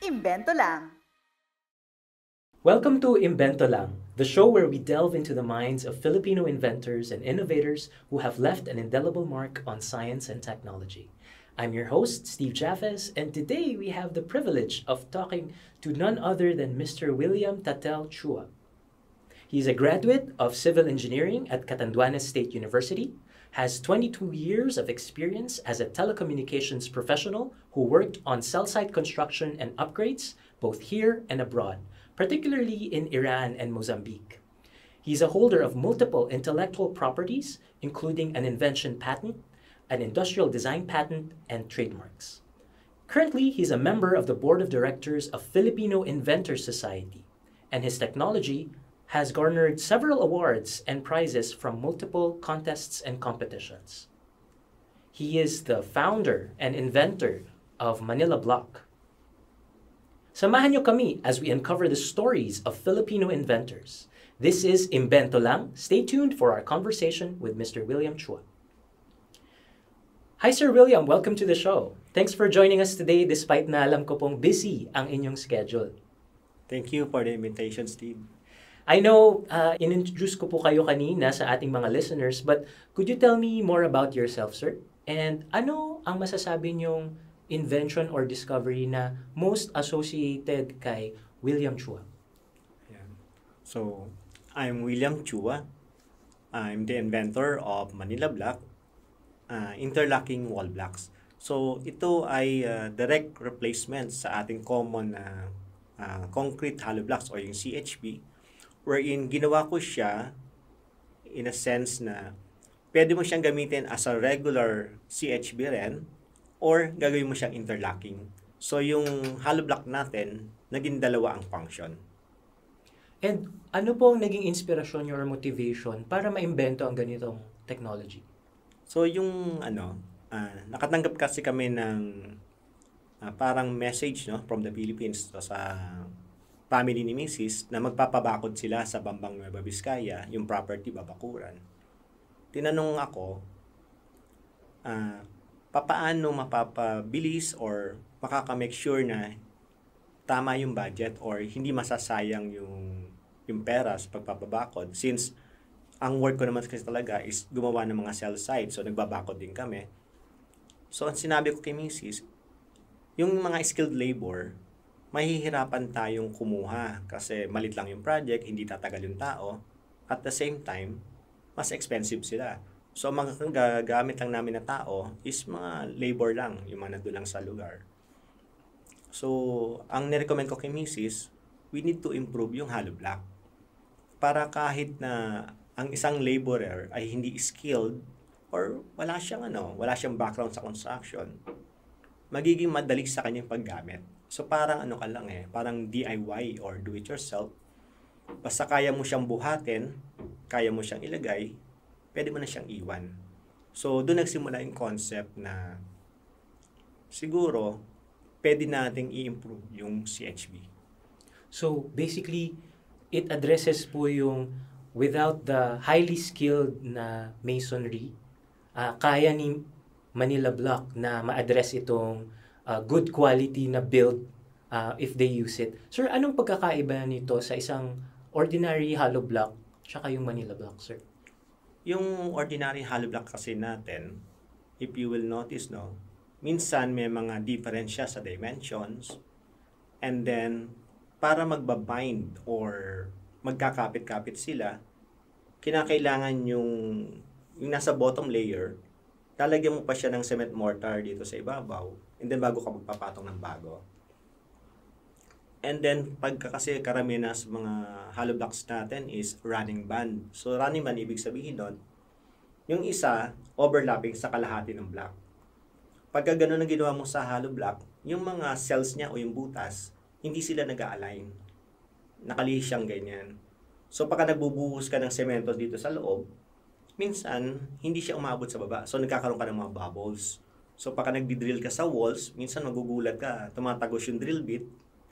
Imbento lang. Welcome to Imbento Lang, the show where we delve into the minds of Filipino inventors and innovators who have left an indelible mark on science and technology. I'm your host, Steve Jaffes, and today we have the privilege of talking to none other than Mr. William Tatel Chua. He's a graduate of civil engineering at Catanduanes State University, has 22 years of experience as a telecommunications professional who worked on cell site construction and upgrades both here and abroad, particularly in Iran and Mozambique. He's a holder of multiple intellectual properties, including an invention patent, an industrial design patent, and trademarks. Currently, he's a member of the board of directors of Filipino Inventors Society, and his technology has garnered several awards and prizes from multiple contests and competitions. He is the founder and inventor of Manila Block. Samahan niyo kami as we uncover the stories of Filipino inventors. This is Imbento Lang. Stay tuned for our conversation with Mr. William Chua. Hi Sir William, welcome to the show. Thanks for joining us today despite na alam ko pong busy ang inyong schedule. Thank you for the invitation, Steve. I know in-introduce ko po kayo kanina sa ating mga listeners, but could you tell me more about yourself, sir? And ano ang masasabi niyong invention or discovery na most associated kay William Chua? Ayan. So, I'm William Chua. I'm the inventor of Manila Block, interlocking wall blocks. So, ito ay direct replacement sa ating common concrete hollow blocks o yung CHB, wherein ginawa ko siya in a sense na pwede mo siyang gamitin as a regular CHB rin or gagawin mo siyang interlocking. So, yung hollow block natin, naging dalawa ang function. And ano po ang naging inspirasyon niyo or motivation para maimbento ang ganitong technology? So, yung nakatanggap kasi kami ng parang message from the Philippines sa family ni Mrs. na magpapabakod sila sa Bambang Nueva Vizcaya, yung property Babakuran. Tinanong ako, papaano mapapabilis or makaka-make sure na tama yung budget or hindi masasayang yung pera sa pagpapabakod since ang work ko naman kasi talaga is gumawa ng mga cell sites, so nagbabakod din kami. So, ang sinabi ko kay Mrs., yung mga skilled labor, mahihirapan tayong kumuha kasi malit lang yung project, hindi tatagal yung tao. At the same time, mas expensive sila. So, mga gagamit lang namin na tao is mga labor lang, yung mga nandun lang sa lugar. So, ang nirecommend ko kay Mrs., we need to improve yung hollow block. Para kahit na ang isang laborer ay hindi skilled or wala siyang background sa construction, magiging madali sa kanyang paggamit. So parang parang DIY or do it yourself. Basta kaya mo siyang buhatin, kaya mo siyang ilagay, pwede mo na siyang iwan. So doon nagsimula yung concept na siguro pwede nating i-improve yung CHB. So basically, it addresses po yung without the highly skilled na masonry, kaya ni Manila Block na ma-address itong good quality na build if they use it. Sir, anong pagkakaiba nito sa isang ordinary hollow block tsaka yung Manila Block, sir? Yung ordinary hollow block kasi natin, if you will notice, minsan may mga difference siya sa dimensions and then para magbabind or magkakapit-kapit sila, kinakailangan yung nasa bottom layer, lalagyan mo pa siya ng cement mortar dito sa ibabaw and then bago ka magpapatong ng bago. And then, kasi karamihan sa mga hollow blocks natin is running band. So, running band, ibig sabihin nun, yung isa, overlapping sa kalahati ng block. Pagka gano'n ang ginawa mo sa hollow block, yung mga cells niya o yung butas, hindi sila nag-a-align. Nakalihis siyang ganyan. So, pagka nagbubuhos ka ng semento dito sa loob, minsan, hindi siya umabot sa baba. So, nagkakaroon ka ng mga bubbles. So, pagka nagdi-drill ka sa walls, minsan magugulat ka, tumatagos yung drill bit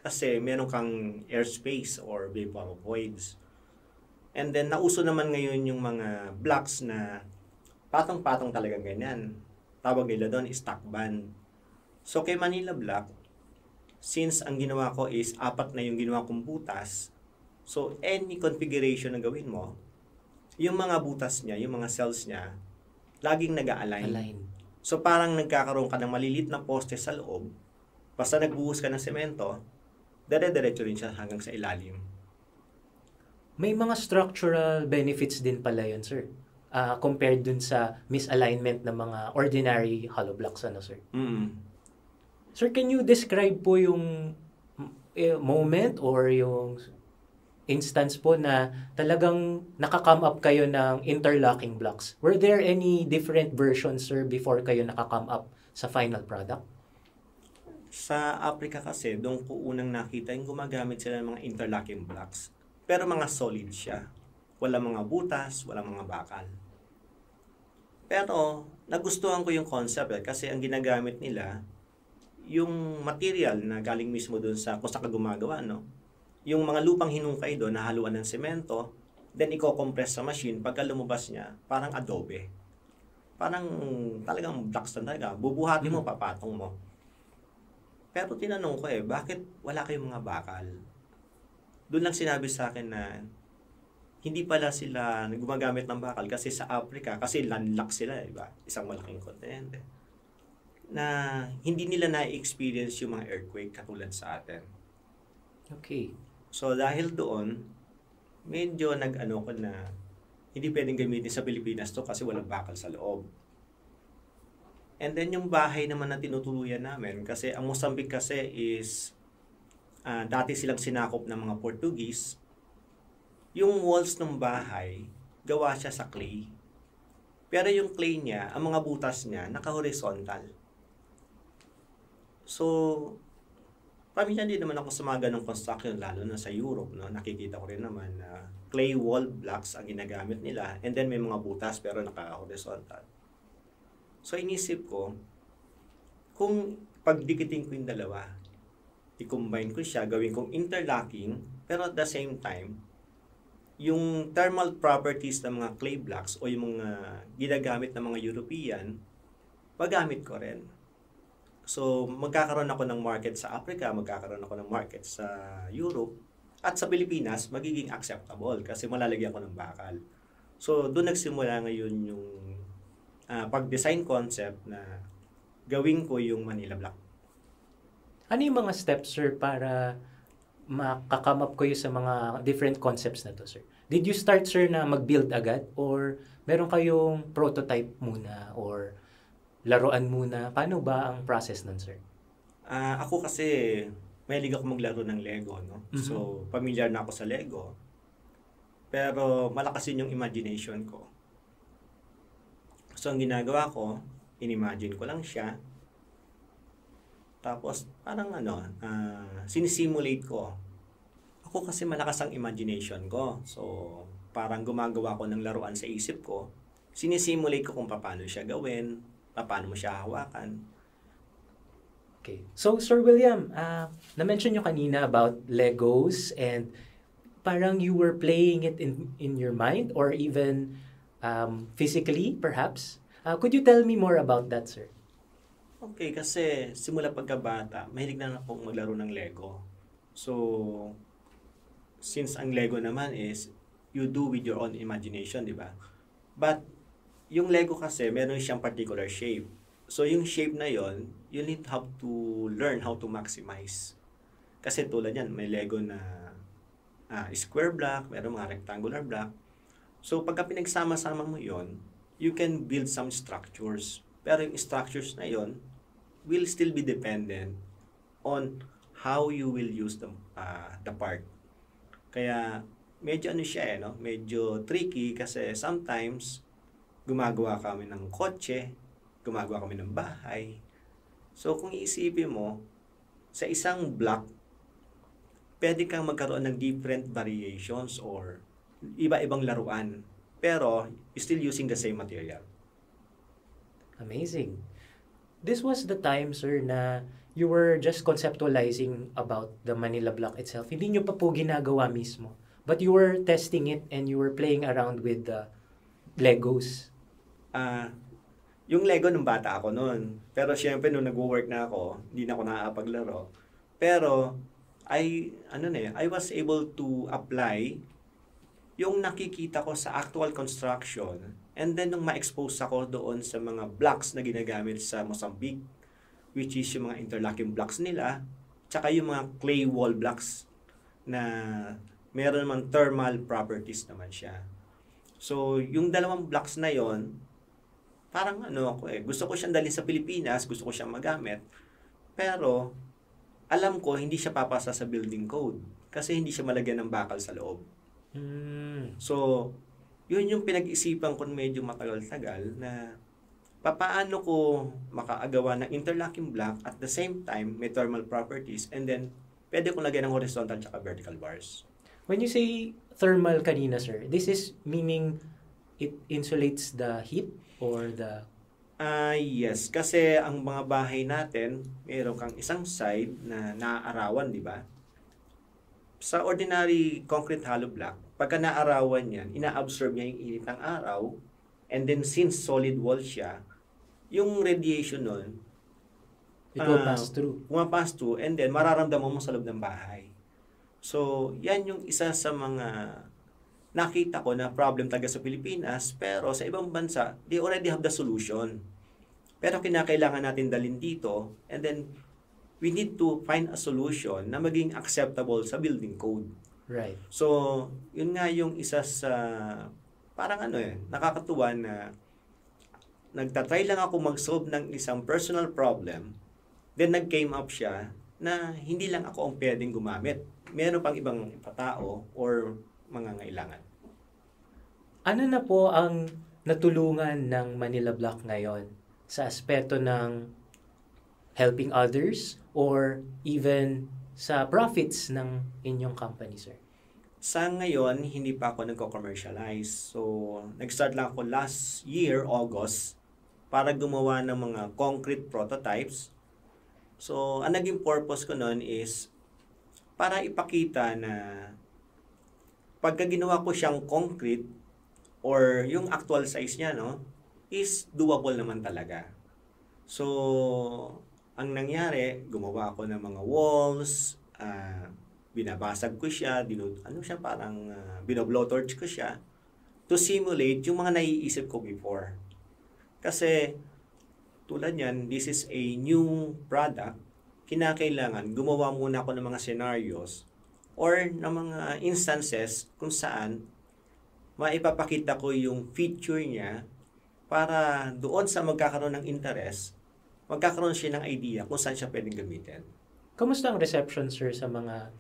kasi meron kang airspace or vapor voids. And then, nauso naman ngayon yung mga blocks na patong-patong talagang ganyan. Tawag nila doon, stock band. So, kay Manila Block, since ang ginawa ko is apat na yung ginawa kong butas, so any configuration na gawin mo, yung mga butas niya, yung mga cells niya, laging nag-a-align. Align. So parang nagkakaroon ka ng malilit na poste sa loob, basta nagbuhos ka ng semento, dire-diretso rin siya hanggang sa ilalim. May mga structural benefits din pala yun, sir. Compared dun sa misalignment ng mga ordinary hollow blocks, ano, sir? Sir, can you describe po yung moment or yung instance po na talagang nakakome up kayo ng interlocking blocks? Were there any different versions, sir, before kayo nakakome up sa final product? Sa Africa kasi, doon ko unang nakita yung gumagamit sila ng mga interlocking blocks. Pero mga solid siya. Wala mga butas, wala mga bakal. Pero nagustuhan ko yung concept kasi ang ginagamit nila, yung material na galing mismo doon sa kung saan ka gumagawa, no? Yung mga lupang hinukay doon, nahaluan ng semento, then i-compress sa machine, pagka lumabas niya, parang adobe. Parang talagang blocks na talaga. Bubuhatin mo, papatong mo. Pero tinanong ko bakit wala kayong mga bakal? Doon lang sinabi sa akin na hindi pala sila gumagamit ng bakal kasi sa Africa, kasi landlocked sila, diba? Isang malaking kontinente. Na hindi nila na-experience yung mga earthquake katulad sa atin. Okay. So dahil doon, medyo nag-ano ko na hindi pwedeng gamitin sa Pilipinas to kasi walang bakal sa loob. And then yung bahay naman na tinutuluyan namin, kasi ang Mozambique kasi is dati silang sinakop ng mga Portuguese. Yung walls ng bahay, gawa siya sa clay. Pero yung clay niya, ang mga butas niya, naka-horizontal. So, pamilya din naman ako sa mga ganong construction, lalo na sa Europe, no? Nakikita ko rin naman na clay wall blocks ang ginagamit nila, and then may mga butas pero naka-horizontal. So, inisip ko, kung pagdikitin ko yung dalawa, i-combine ko siya, gawin kong interlocking, pero at the same time, yung thermal properties ng mga clay blocks o yung mga ginagamit ng mga European, magamit ko rin. So, magkakaroon ako ng market sa Africa, magkakaroon ako ng market sa Europe, at sa Pilipinas, magiging acceptable kasi malalagyan ko ng bakal. So, doon nagsimula ngayon yung pag-design concept na gawin ko yung Manila Block. Ano yung mga steps, sir, para makakame up kayo sa mga different concepts na to, sir? Did you start, sir, na mag-build agad? Or meron kayong prototype muna? Or laruan muna? Paano ba ang process nun, sir? Ako kasi, mahilig ako maglaro ng Lego, no? Mhm. So, familiar na ako sa Lego. Pero malakas yun yung imagination ko. So, ang ginagawa ko, inimagine ko lang siya. Tapos, parang sinisimulate ko. Ako kasi malakas ang imagination ko. So, parang gumagawa ko ng laruan sa isip ko. Sinisimulate ko kung paano siya gawin, paano mo siya hawakan. Okay. So, Sir William, na-mention nyo kanina about Legos and parang you were playing it in your mind or even physically, perhaps. Could you tell me more about that, sir? Okay, kasi simula pagkabata, mahilig na akong maglaro ng Lego. So, since ang Lego naman is you do with your own imagination, di ba? But, yung Lego kasi, meron siyang particular shape. So, yung shape na yon, you need to learn how to maximize. Kasi tulad yan, may Lego na square block, meron mga rectangular block. So, pagka pinagsama-sama mo yon, you can build some structures. Pero yung structures na yon will still be dependent on how you will use the part. Kaya, medyo siya no? Medyo tricky kasi sometimes, gumagawa kami ng kotse, gumagawa kami ng bahay. So, kung iisipin mo, sa isang block, pwede kang magkaroon ng different variations or iba-ibang laruan. Pero, still using the same material. Amazing. This was the time, sir, na you were just conceptualizing about the Manila Block itself. Hindi nyo pa po ginagawa mismo. But you were testing it and you were playing around with the Legos. Yung Lego nung bata ako noon. Pero syempre nung nag-work na ako, hindi na ako nakakapaglaro. Pero, I was able to apply yung nakikita ko sa actual construction, and then nung ma-expose ako doon sa mga blocks na ginagamit sa Mozambique, which is yung mga interlocking blocks nila, tsaka yung mga clay wall blocks na meron naman thermal properties naman siya. So, yung dalawang blocks na yon, parang gusto ko siyang dalhin sa Pilipinas, gusto ko siyang magamit, pero alam ko hindi siya papasa sa building code kasi hindi siya malagyan ng bakal sa loob. So, yun yung pinag-isipan ko medyo matagal-tagal na papaano ko makaagawa ng interlocking block at the same time may thermal properties, and then pwede kong lagyan ng horizontal at vertical bars. When you say thermal kanina, sir, this is meaning it insulates the heat or the... Yes. Kasi ang mga bahay natin, meron kang isang side na naaarawan, di ba? Sa ordinary concrete hollow block, pagka naarawan yan, ina-absorb niya yung init ng araw, and then since solid wall siya, yung radiation nun, it will pass through. Pumapass through, and then mararamdaman mo sa loob ng bahay. So, yan yung isa sa mga nakita ko na problem talaga sa Pilipinas, pero sa ibang bansa, they already have the solution. Pero kinakailangan natin dalhin dito, and then we need to find a solution na maging acceptable sa building code. Right. So, yun nga yung isa sa parang nakakatuwa na nagtatry lang ako mag-solve ng isang personal problem, then nag-came up siya na hindi lang ako ang pwedeng gumamit. Meron pang ibang tao or mga ngailangan. Ano na po ang natulungan ng Manila Block ngayon sa aspeto ng helping others or even sa profits ng inyong company, sir? Sa ngayon, hindi pa ako nagko-commercialize. So, nag-start lang ako last year, August, para gumawa ng mga concrete prototypes. So, ang naging purpose ko noon is para ipakita na pagka ginawa ko siyang concrete or yung actual size niya, is doable naman talaga. So, ang nangyari, gumawa ako ng mga walls, binabasag ko siya, binoblowtorch ko siya to simulate yung mga naiisip ko before. Kasi, tulad yan, this is a new product, kinakailangan gumawa muna ako ng mga scenarios or ng mga instances kung saan maipapakita ko yung feature niya para doon sa magkakaroon ng interest, magkakaroon siya ng idea kung saan siya pwedeng gamitin. Kamusta ang reception, sir, sa mga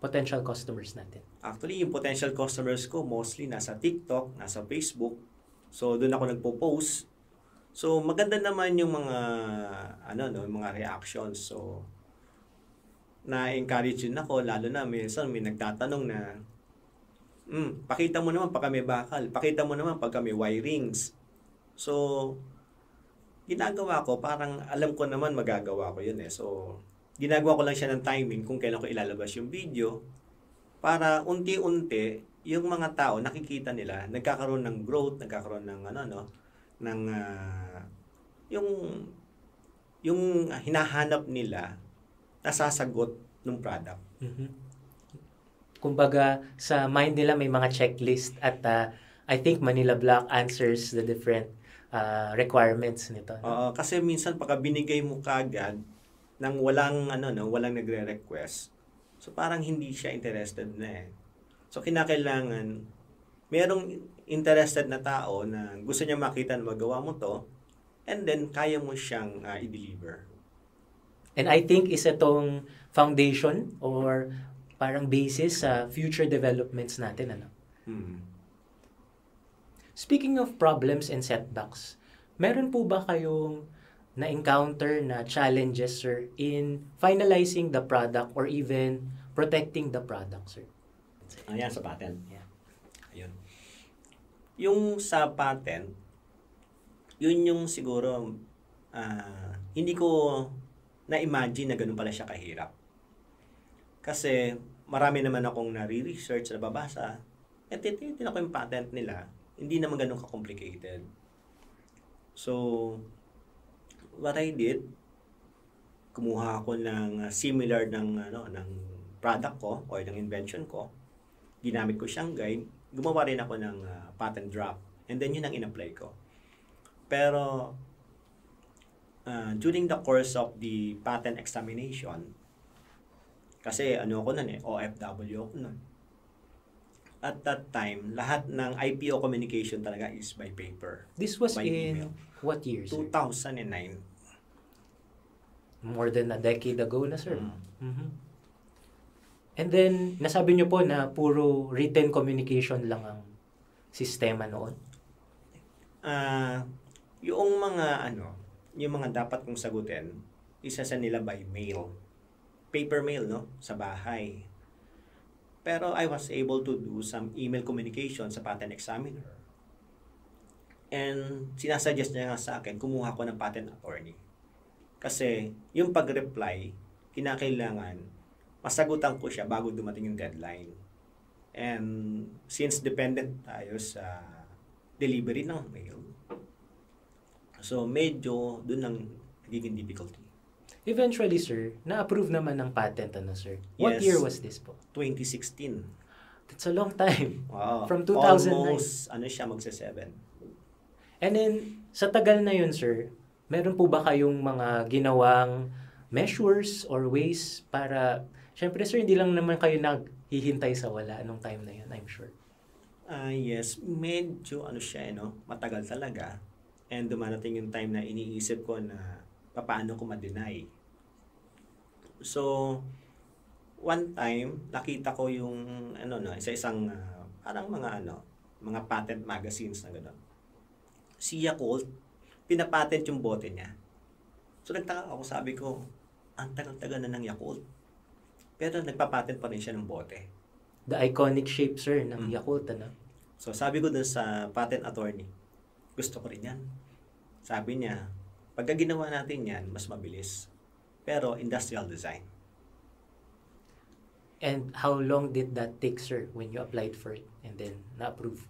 potential customers natin? Actually, yung potential customers ko mostly nasa TikTok, nasa Facebook. So, doon ako nagpo-post. So, maganda naman yung mga mga reactions. So, na-encourage din ako, lalo na minsan may nagtatanong na, pakita mo naman pag kami bakal, pakita mo naman pag kami wirings. So, ginagawa ko, parang alam ko naman magagawa ko yun . So, ginagawa ko lang siya ng timing kung kailan ko ilalabas yung video para unti-unti yung mga tao nakikita nila, nagkakaroon ng growth, nagkakaroon ng yung hinahanap nila nasasagot ng product. Kumbaga, sa mind nila may mga checklist at I think Manila Block answers the different requirements nito. Oo, kasi minsan pagka binigay mo kagad nang walang walang nagre-request, so parang hindi siya interested na . So kinakailangan merong interested na tao na gusto niya makita na magawa mo to, and then kaya mo siyang i-deliver. And I think isa tong foundation or parang basis sa future developments natin, Speaking of problems and setbacks, meron po ba kayong na-encounter na challenges, sir, in finalizing the product or even protecting the product, sir? Ayan, sa patent. Yeah. Ayun. Yung sa patent, yun yung siguro hindi ko na-imagine na ganun pala siya kahirap. Kasi marami naman akong nare-research, nababasa, at tinitin ako yung patent nila, hindi naman ganun ka-complicated. So, what I did, kumuha ako ng similar ng product ko or ng invention ko. Ginamit ko siyang guide. Gumawa rin ako ng patent draft. And then yun ang in-apply ko. Pero during the course of the patent examination, kasi ako nun OFW ako nun. At that time, lahat ng IPO communication talaga is by paper. This was by in email. what year, sir? 2009. More than a decade ago na, sir. Mm. And then, nasabi niyo po na puro written communication lang ang sistema noon? Yung mga dapat kong sagutin, isa sa nila by mail. Paper mail, no? Sa bahay. Pero I was able to do some email communication sa patent examiner. And sinasuggest niya nga sa akin, kumuha ko ng patent attorney. Kasi yung pag-reply, kinakailangan, masagutan ko siya bago dumating yung deadline. And since dependent tayo sa delivery ng mail, so medyo doon ang nagiging difficulty. Eventually, sir, na-approve naman ng patent, sir? What Yes. year was this po? 2016. That's a long time. Wow. From 2009. Almost, siya, magsa-7. And then, sa tagal na yun, sir, meron po ba kayong mga ginawang measures or ways para, syempre, sir, hindi lang naman kayo naghihintay sa wala nung time na yun, I'm sure. Yes, medyo siya, matagal talaga. And dumarating yung time na iniisip ko na paano ko ma-deny. So, one time, nakita ko yung, isa-isang, parang mga patent magazines na gano'n. Si Yakult, pinapatent yung bote niya. So, nagtaka ako, sabi ko, ang tagal-tagal na ng Yakult. Pero nagpapatent pa rin siya ng bote. The iconic shape, sir, ng Yakult, So, sabi ko dun sa patent attorney, gusto ko rin yan. Sabi niya, pagka ginawa natin yan, mas mabilis. Pero industrial design. And how long did that take, sir, when you applied for it and then na-approve?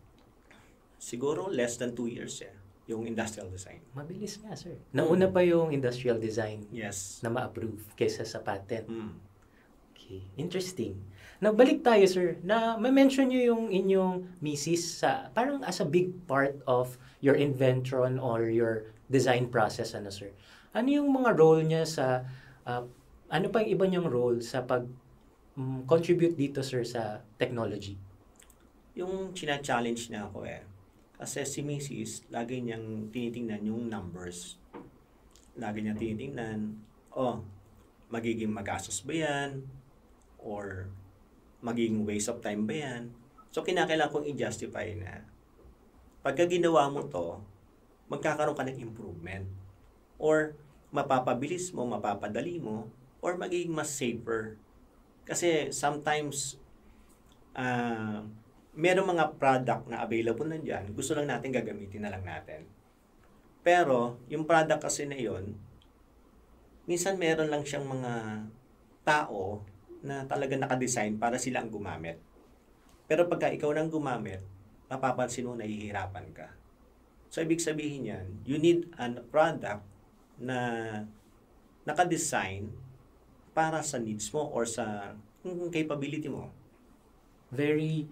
Siguro less than 2 years yung industrial design. Mabilis nga, sir. Nauna pa yung industrial design Yes. na ma-approve kaysa sa patent. Mm. Okay. Interesting. Nagbalik tayo, sir, na ma-mention nyo yung inyong misis sa, parang as a big part of your invention or your design process, sir. Ano yung mga role niya sa, ano pa yung iba niyang role sa pag-contribute dito, sir, sa technology? Yung china-challenge niya ako kasi si Mrs. lagi niyang tinitingnan yung numbers. Lagi niya tinitingnan, magiging magastos ba yan? Or magiging waste of time ba yan? So, kinakailangan kong i-justify na pagka ginawa mo to, magkakaroon ka ng improvement. Or mapapabilis mo, mapapadali mo, or magiging mas safer. Kasi sometimes, merong mga product na available na dyan, gusto lang natin gagamitin na lang natin. Pero, yung product kasi na yun, minsan meron lang siyang mga tao na talaga nakadesign para sila ang gumamit. Pero pagka ikaw nang gumamit, mapapansin mo nahihirapan ka. So, ibig sabihin yan, you need a product na nakadesign para sa needs mo or sa capability mo. Very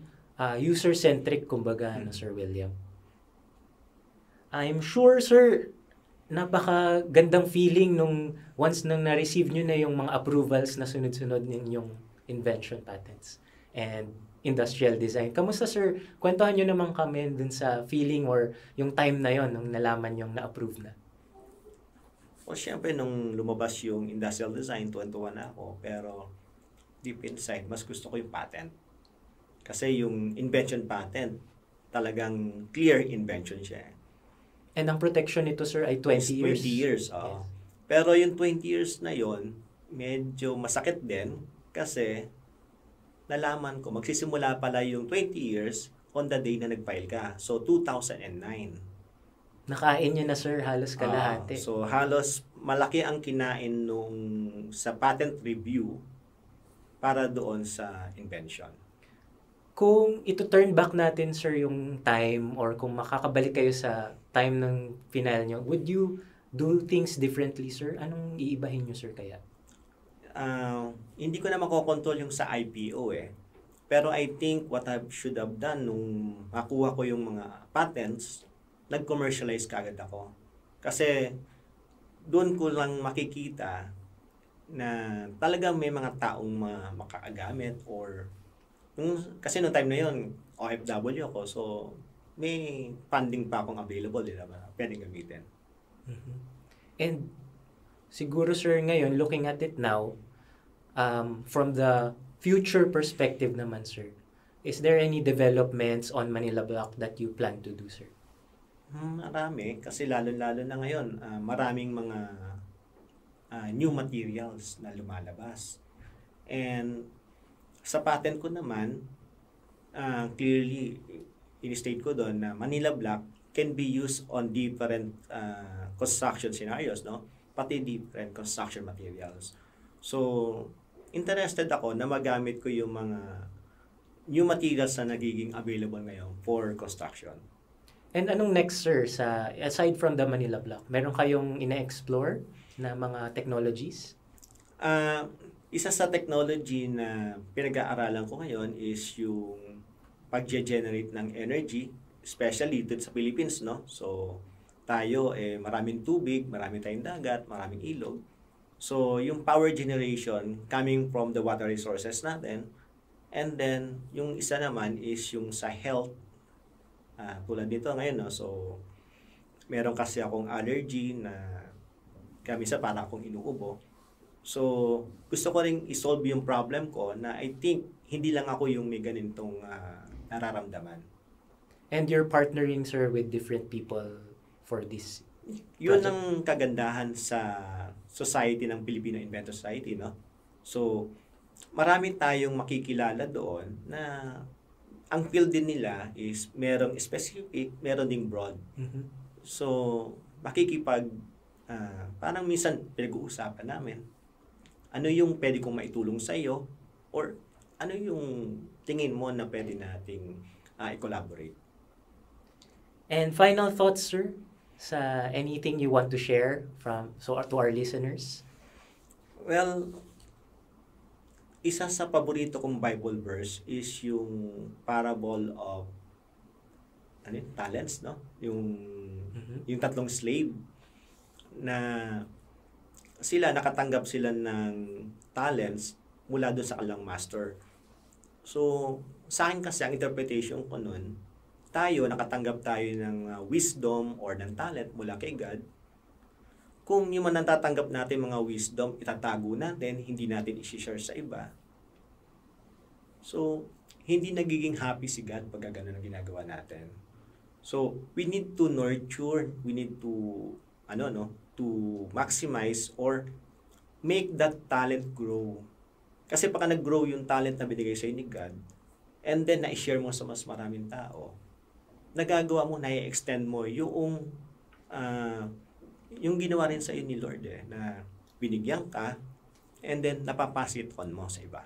user-centric, kumbaga, Sir William. I'm sure, sir, napaka-gandang feeling nung once nang na-receive nyo na yung mga approvals na sunod-sunod ninyong invention patents and industrial design. Kamusta, sir? Kwentuhan nyo naman kami dun sa feeling or yung time na yon nung nalaman yung na-approve na. O syempre, nung lumabas yung industrial design, tuwan-tuwa na ako. Pero deep inside, mas gusto ko yung patent. Kasi yung invention patent, talagang clear invention siya. And ang protection nito, sir, ay 20 years. 20 years, oo. Yes. Pero yung 20 years na yon, medyo masakit din kasi nalaman ko, magsisimula pala yung 20 years on the day na nag-file ka. So, 2009. Nakain niya na, sir, halos kalahati. So, halos malaki ang kinain nung sa patent review para doon sa invention. Kung ito turn back natin, sir, yung time or kung makakabalik kayo sa time ng final nyo, would you do things differently, sir? Anong iibahin nyo, sir, kaya? Hindi ko na makokontrol yung sa IPO eh. Pero I think what I should have done nung makuha ko yung mga patents, nag-commercialize kagad ako. Kasi doon ko lang makikita na talagang may mga taong makakagamit or kasi noong time na yun, OFW ako, so may funding pa akong available, di ba? Pwedeng gamitin. Mm-hmm. And siguro, sir, ngayon, looking at it now, from the future perspective naman, sir, is there any developments on Manila Block that you plan to do, sir? Marami. Kasi lalo-lalo na ngayon, maraming mga new materials na lumalabas. And sa patent ko naman, clearly, in-state ko doon na Manila Block can be used on different construction scenarios, no? Pati different construction materials. So, interested ako na magamit ko yung mga new materials na nagiging available ngayon for construction. And anong next, sir, aside from the Manila Block? Meron kayong ina-explore na mga technologies? Isa sa technology na pinag-aaralan ko ngayon is yung pag-generate ng energy, especially dito sa Philippines, no? So, tayo, maraming tubig, maraming tayong dagat, maraming ilog. So, yung power generation coming from the water resources natin. And then, yung isa naman is yung sa health. Tulad dito ngayon, no? So, meron kasi akong allergy na kamisa para akong inuubo. So, gusto ko ring isolve yung problem ko na I think hindi lang ako yung may ganitong nararamdaman. And you're partnering, sir, with different people for this Yun project? ang kagandahan sa society ng Filipino Inventor Society, no? So, marami tayong makikilala doon na ang field din nila is merong specific, meron ding broad. Mm-hmm. So, parang minsan pinag-uusapan namin, ano yung pwede kong maitulong sa iyo or ano yung tingin mo na pwede nating i-collaborate. And final thoughts, sir, sa anything you want to share to our listeners? Well, isa sa paborito kong Bible verse is yung parable of talents, no? Yung tatlong slave na nakatanggap sila ng talents mula doon sa kanilang master. So, sa akin kasi ang interpretation ko nun, nakatanggap tayo ng wisdom or ng talent mula kay God. Kung yung natatanggap natin mga wisdom, itatago natin, hindi natin i-share sa iba. So, hindi nagiging happy si God pag gano'n ang ginagawa natin. So, we need to nurture, we need to, to maximize or make that talent grow. Kasi pagka nag-grow yung talent na binigay sa'yo ni God, and then na-share mo sa mas maraming tao, nagagawa mo, na-extend mo yung ginawa rin sa'yo ni Lord na binigyan ka, and then napapass it on mo sa iba.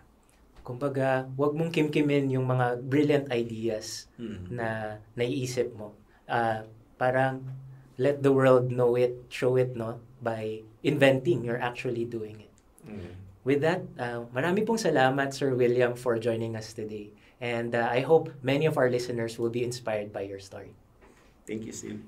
Kumbaga, wag mong kimkimin yung mga brilliant ideas na naiisip mo. Parang let the world know it, show it, no? By inventing, you're actually doing it. With that, marami pong salamat, Sir William, for joining us today. And I hope many of our listeners will be inspired by your story. Thank you, Steve.